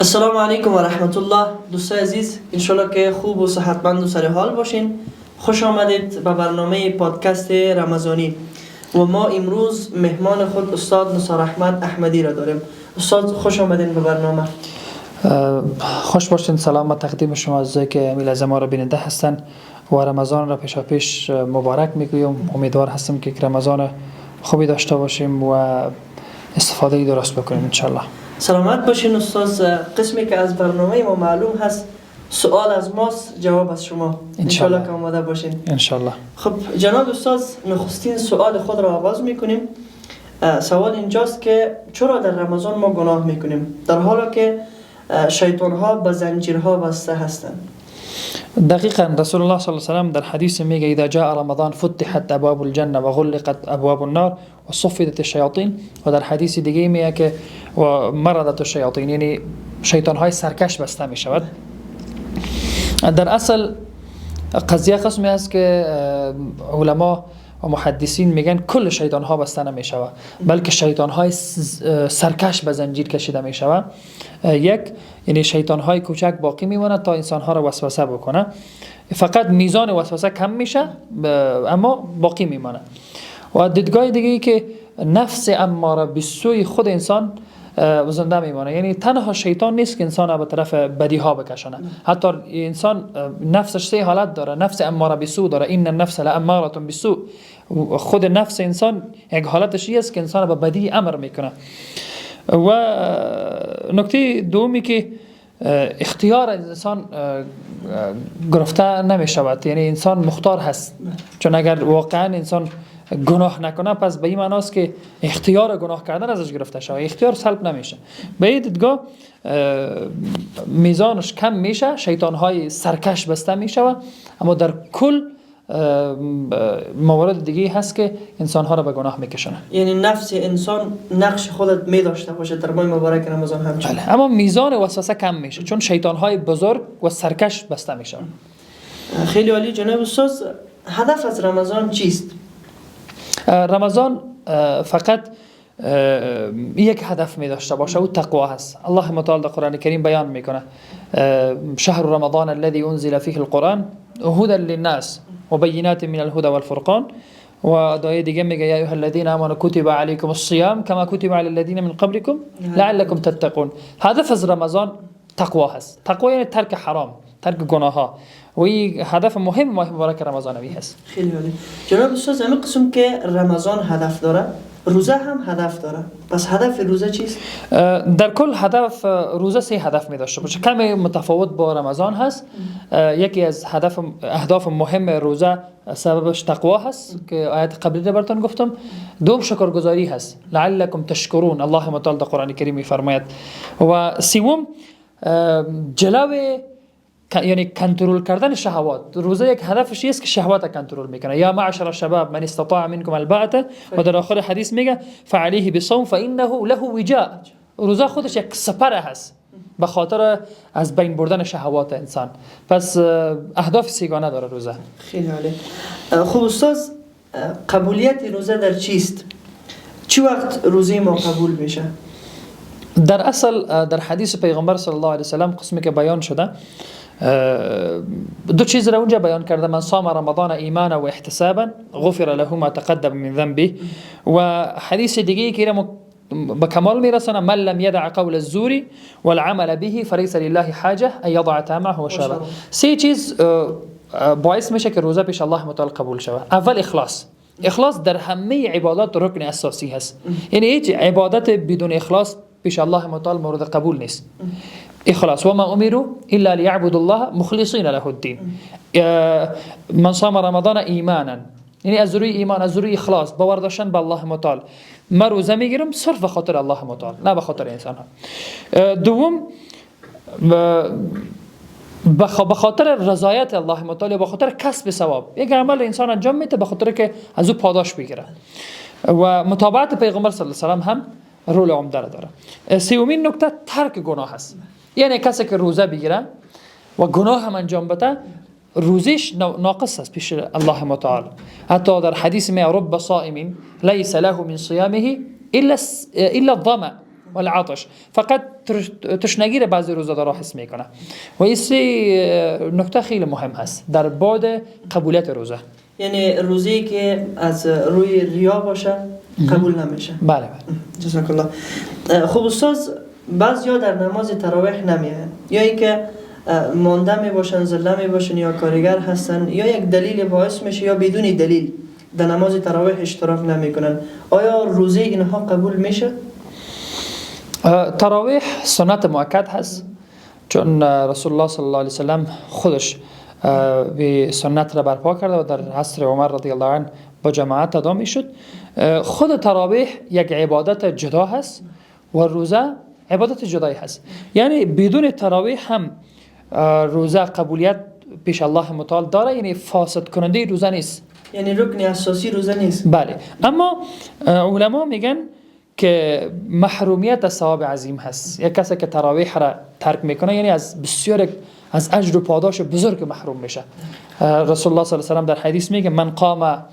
السلام علیکم و رحمت الله. دوستای عزیز، انشالله که خوب و صحتمند و سر حال باشین. خوش آمدید به برنامه پادکست رمضانی و ما امروز مهمان خود استاد نثار احمد احمدی را داریم. استاد خوش آمدین به برنامه. خوش باشین. سلام تقدیم شما عزیزایی که میل ما را بیننده هستن و رمضان را پیش مبارک میگویم. امیدوار هستم که رمضان خوبی داشته باشیم و استفاده درست بکنیم انشالله. سلامت باشین استاد. قسمی که از برنامه ما معلوم هست سوال از ماست، جواب از شما. انشالله که آماده باشین. انشالله. خب جناب استاد، نخستین سوال خود را آغاز میکنیم. سوال اینجاست که چرا در رمضان ما گناه میکنیم در حالی که شیطان ها به زنجیرها بسته هستند؟ دقیقا رسول الله صلی الله علیه و سلم در حدیث میگه اذا جاء رمضان فتحت ابواب الجنه و غلقت ابواب النار و صفدت الشیاطین. و در حدیث دیگه میگه که و مرضت الشیاطین، یعنی شیطان های سرکش بسته می شود. در اصل قضیه قسمی است که علما و محدثین میگن کل شیطان ها بسته نمی شود، بلکه شیطان های سرکش به زنجیر کشیده می شود. یک، یعنی شیطان های کوچک باقی میماند تا انسان ها را وسوسه بکنه، فقط میزان وسوسه کم میشه اما باقی میماند. و دیدگاه دیگه ای که نفس اماره بالسوء خود انسان زنده میمانه، یعنی تنها شیطان نیست که انسان به طرف بدی ها بکشونه. حتی انسان نفسش سه حالت داره. نفس اماره بالسوء داره، این النفس لاماره بالسوء. خود نفس انسان یک حالتش است که انسان به بدی امر میکنه. و نکته دومی که اختیار انسان گرفته نمی شود، یعنی انسان مختار هست. چون اگر واقعا انسان گناه نکنه پس به این معناست که اختیار گناه کردن ازش گرفته شود، اختیار سلب نمیشه. به این دیدگاه میزانش کم میشه، شیطان های سرکش بسته میشه، اما در کل موارد دیگه هست که انسان ها را به گناه میکشونه. یعنی نفس انسان نقش خودت می داشته باشه در ماه مبارک رمضان همچنین. اما میزان وسوسه کم میشه چون شیطان های بزرگ و سرکش بسته میشن. خیلی عالی جناب استاد. هدف از رمضان چیست؟ رمضان فقط یک هدف می داشته باشه، او تقوا هست. الله متعال در قرآن کریم بیان میکنه شهر رمضان الذي انزل فيه القرآن هدى للناس و بینات من الهدى والفرقان. و دعای دیگه میگه یا ایها الذین آمنوا کتب علیکم الصیام کما کتب علی الذین من قبلکم لعلکم تتقون. هدف از رمضان تقوا هست. تقوا یعنی ترک حرام، ترک گناه ها، و این هدف مهم ماه مبارک رمضانوی هست. خیلی عالی جناب استاد. همین قسم که رمضان هدف داره، روزه هم هدف داره. پس هدف روزه چیست؟ در کل هدف روزه سه هدف می داشته باشه، کمی متفاوت با رمضان هست. یکی از اهداف مهم روزه سببش تقوا هست که آیت قبلی براتون گفتم. دوم شکرگزاری هست، لعلکم تشکرون. الله متعال در قرآن کریم میفرماید. و سوم جلوه، یعنی کنترل کردن شهوات. روزه یک هدفش است که شهوات کنترل میکنه. یا معشر الشباب من استطاع منکم الباءة. و در آخر حدیث میگه فعليه بالصوم فانه له وجاء. روزه خودش یک سپر هست به خاطر از بین بردن شهوات انسان. پس اهداف سیگانه داره روزه. خیلی عالی. خب استاد، قبولیت روزه در چیست؟ چی وقت روزه ما قبول میشه؟ در اصل در حدیث پیغمبر صلی الله علیه و سلم قسمی که بیان شده دو چیز را اونجا بیان کرده: من صام رمضان ایمانا و احتسابا غفر له ما تقدم من ذنبه. و حدیث دیگه که به کمال میرسونه: من لم يدع قول الزور والعمل به فليس لله حاجه ان يضع طعامه و شرابه. سه چیز باعث میشه که روزه پیش الله متعال قبول شود. اول اخلاص. اخلاص در همه عبادات رکن اساسی هست، یعنی هیچ عبادت بدون اخلاص پیش الله متعال مورد قبول نیست. اخلاص. و ما امروا الا ليعبدوا الله مخلصین له الدین. من صام رمضان ایمانا، یعنی از روی ایمان، از روی اخلاص، باور داشتن به الله متعال. من روزه میگیرم صرف به خاطر الله متعال، نه به خاطر انسان ها. دوم به خاطر رضایت الله متعال، به خاطر کسب ثواب. یک عمل انسان انجام میده به خاطر که از او پاداش بگیره. و متابعت پیغمبر صلی الله علیه و سلم هم رول عمده داره. سومین نکته ترک گناه است. یعنی کسی که روزه بگیره و گناه هم انجام بده روزیش ناقص است پیش الله متعال. حتی در حدیث می رب صائم لیس له من صیامه الا الظمأ والعطش. فقط تشنگی را بعضی روزه‌دارا حس میکنه و این سه نکته خیلی مهم هست در بعد قبولیت روزه. یعنی روزی که از روی ریا باشه قبول نمیشه. بله بله. جزاک الله. خب استاد، بعضیا در نماز تراویح نمیان، یا اینکه مانده می باشن، زله می باشن، یا کارگر هستن، یا یک دلیل باعث میشه یا بدون دلیل در نماز تراویح اشتراک نمیکنن، آیا روزه اینها قبول میشه؟ تراویح سنت مؤکد هست، چون رسول الله صلی الله علیه وسلم خودش به سنت را برپا کرده و در عصر عمر رضی الله عنه با جماعت ادا میشد. خود تراویح یک عبادت جدا هست و روزه عبادت جدایی هست. یعنی بدون تراویح هم روزه قبولیت پیش الله متعال داره، یعنی فاسد کننده روزه نیست، یعنی رکن اساسی روزه نیست. بله. اما علما میگن که محرومیت از ثواب عظیم هست. یک کسی که تراویح را ترک میکنه یعنی از بسیار از اجر و پاداش بزرگ محروم میشه. رسول الله صلی الله علیه و سلم در حدیث میگه من قام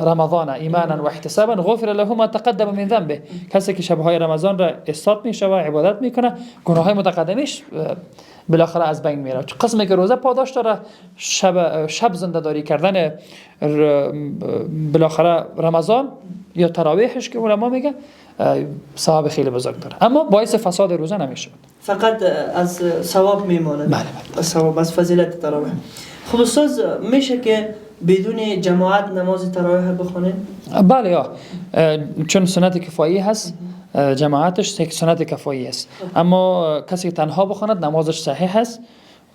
رمضان ایمانا و احتسابا غفر له ما تقدم من ذنبه. کسی که شبهای رمضان را استاد میشه و عبادت میکنه، گناههای متقدمش بالاخره از بین میره. قسمی که روزه پاداش داره، شب زنده داری کردن بالاخره رمضان یا تراویحش که علما میگه ثواب خیلی بزرگ داره، اما باعث فساد روزه نمیشه، فقط از ثواب میمونه. بله. از ثواب، از فضیلت تراویح. خب استاد، میشه که بدون جماعت نماز تراویح بخونین؟ بله یا چون سنت کفایی هست، جماعتش یک سنت کفایی است، اما کسی که تنها بخواند نمازش صحیح است،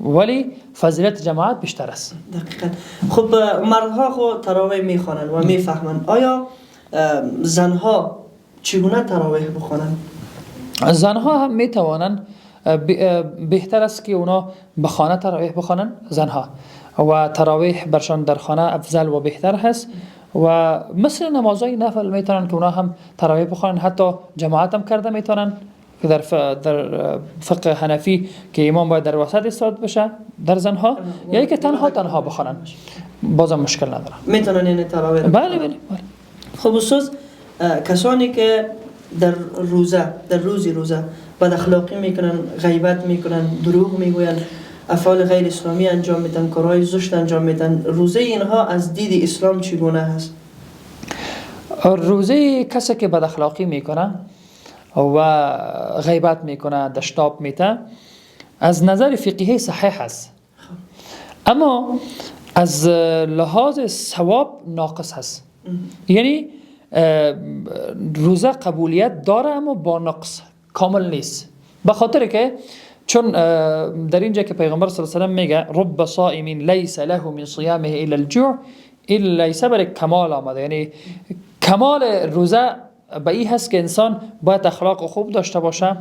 ولی فضیلت جماعت بیشتر است. دقیقاً. خب مردها خود تراویح میخوانند و میفهمند، آیا زنها چگونه تراویح بخوانند؟ زنها هم میتوانند، بهتر است که اونا به خانه تراویح بخوانند زنها، و تراویح برشان در خانه افضل و بهتر هست. و مثل نمازهای نفل میتونن که اونا هم تراویح بخوانند، حتی جماعت هم کرده میتونن که در فقه حنفی که امام باید در وسط استاد بشه در زنها، یا اینکه تنها بخوانند بازم مشکل نداره، میتونن این تراویح. بله بله. خب استاد، کسانی که در روزی روزه بد اخلاقی میکنن، غیبت میکنن، دروغ میگوین، افعال غیر اسلامی انجام میدن، کارهای زشت انجام میدن، روزه اینها از دید اسلام چگونه هست؟ روزه کسی که بد اخلاقی میکنه و غیبت میکنه، دشتاب میته، از نظر فقهی صحیح هست، اما از لحاظ ثواب ناقص هست. یعنی روزه قبولیت داره اما با نقص، کامل نیست، به خاطر که چون در اینجا که پیغمبر صلی الله علیه و سلم میگه رب صائم لیس له من صیامه الا الجوع، این لیس برای کمال آمده، یعنی کمال روزه به این هست که انسان باید اخلاق خوب داشته باشه،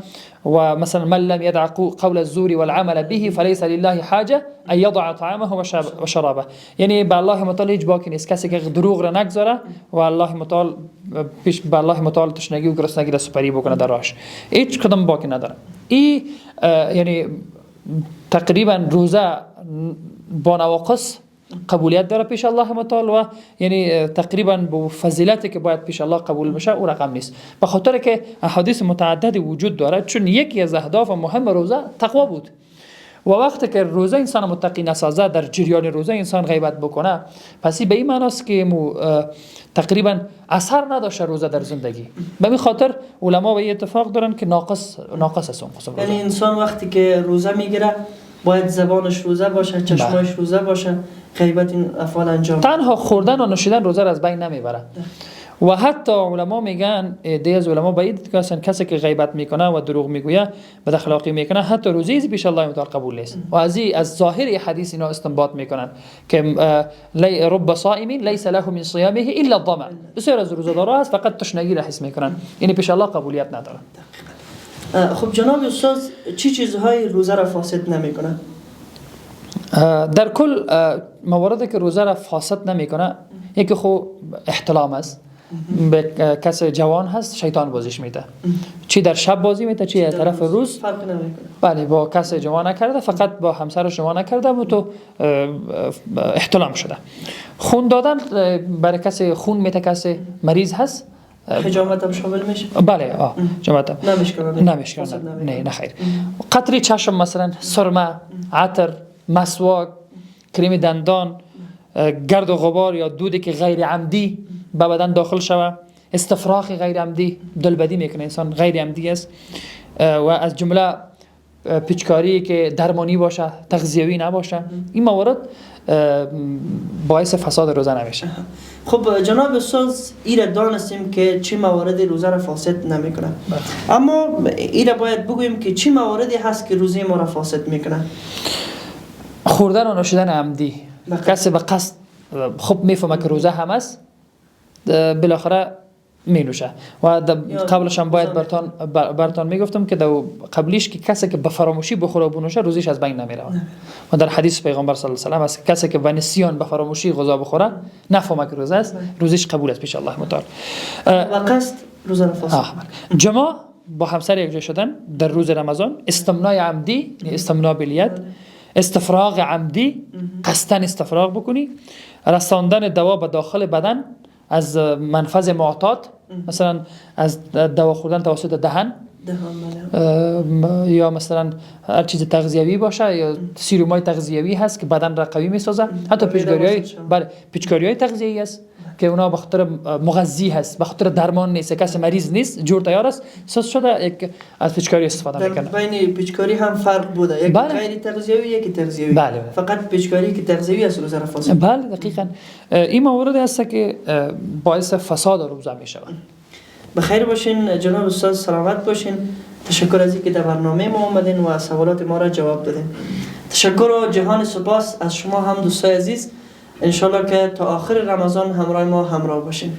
و مثلا من لم يدع قول الزور والعمل به فليس لله حاجه ان يضع طعامه و شرابه. یعنی به الله متعال هیچ باکی نیست کسی که دروغ را نگذاره و الله متعال پیش به الله متعال تشنگی و گرسنگی را سپری بکنه در راهش، هیچ کدام باکی نداره. این یعنی تقریبا روزه با نواقص قبولیت داره پیش الله متعال، و یعنی تقریبا با فضیلتی که باید پیش الله قبول بشه او رقم نیست، به خاطر که احادیث متعددی وجود داره. چون یکی از اهداف مهم روزه تقوا بود، و وقتی که روزه انسان متقی نسازه، در جریان روزه انسان غیبت بکنه، پس به این معناست که تقریبا اثر نداشته روزه در زندگی. به این خاطر علما به این اتفاق دارن که ناقص است اون قسم روزه. یعنی انسان وقتی که روزه میگیره باید زبانش روزه باشه، چشمایش روزه باشه، غیبت این افعال انجام. تنها خوردن و نوشیدن روزه را از بین نمیبره. و حتی علما میگن، دی از علما باید که کسی که غیبت میکنه و دروغ میگویه، بد اخلاقی میکنه، حتی روزی پیش الله متعال قبول نیست. و از ظاهر حدیث اینا استنباط میکنن که رب صائم لیس له من صیامه الا الظمأ، بسیار از روزه‌دارا هست فقط تشنگی را حس میکنن، یعنی پیش الله قبولیت نداره. خب جناب استاد، چی چیزهای روزه را فاسد نمیکنه؟ در کل مواردی که روزه را فاسد نمیکنه، یکی خو احتلام است. به کسی جوان هست شیطان بازیش میده، چی در شب بازی میده چی در طرف روز، فرق نمیکنه. بله، با کسی جوان نکرده، فقط با همسرش جوان نکرده و تو احتلام شده. خون دادن برای کسی خون میده، کسی مریض هست حجامت هم شامل میشه؟ بله جماعت نمیشکنه. نه خیر. قطره چشم مثلا، سرمه، عطر، مسواک، کریم دندان، گرد و غبار یا دودی که غیر عمدی به بدن داخل شوه، استفراغ غیر عمدی، دلبدی میکنه انسان، غیر عمدی است. و از جمله پیچکاری که درمانی باشه، تغذیوی نباشه، این موارد باعث فساد روزه نمیشه. خب جناب استاد، ایره دانستیم که چه مواردی روزه را فاسد نمیکنه، اما ایره باید بگوییم که چه مواردی هست که روزه ما را فاسد میکنه. خوردن و نوشیدن عمدی، کسی به قصد خب میفهمه که روزه هم است، بالاخره می نوشه. و قبلش هم باید برتان میگفتم که قبلیش که کسی که به فراموشی بخوره و بنوشه روزیش از بین نمیره. و در حدیث پیغمبر صلی الله علیه و آله است کسی که به نسیان به فراموشی غذا بخوره نفهمه که روزه است، روزیش قبول است پیش الله متعال. و قصد روزه را فاسد. جماع با همسر یک جا شدن در روز رمضان، استمنای عمدی یعنی استمنا بالید، استفراغ عمدی، قصدن استفراغ بکنی، رساندن دوا به داخل بدن از منفذ معتاد، مثلا از دوا خوردن توسط دهن یا مثلا هر چیز تغذیوی باشه یا سیرومای تغذیوی هست که بدن را قوی میسازه، حتی پیچکاری‌های تغذیه‌ای است که اونا به خاطر مغذی هست، به خاطر درمان نیست، کسی مریض نیست، جور تیار است، اساس شده از پیچکاری استفاده میکنه. بین پیچکاری هم فرق بوده، یک غیر تغذیوی یکی تغذیوی. فقط پیچکاری که تغذیوی است روزه را فاسد. بله دقیقاً. این موارد است که باعث فساد روزه میشه. بخیر باشین جناب استاد، سلامت باشین. تشکر از اینکه در برنامه ما اومدین و سوالات ما را جواب دادین. تشکر و جهان سپاس از شما هم دوستای عزیز. انشالله که تا آخر رمضان همراه ما همراه باشین.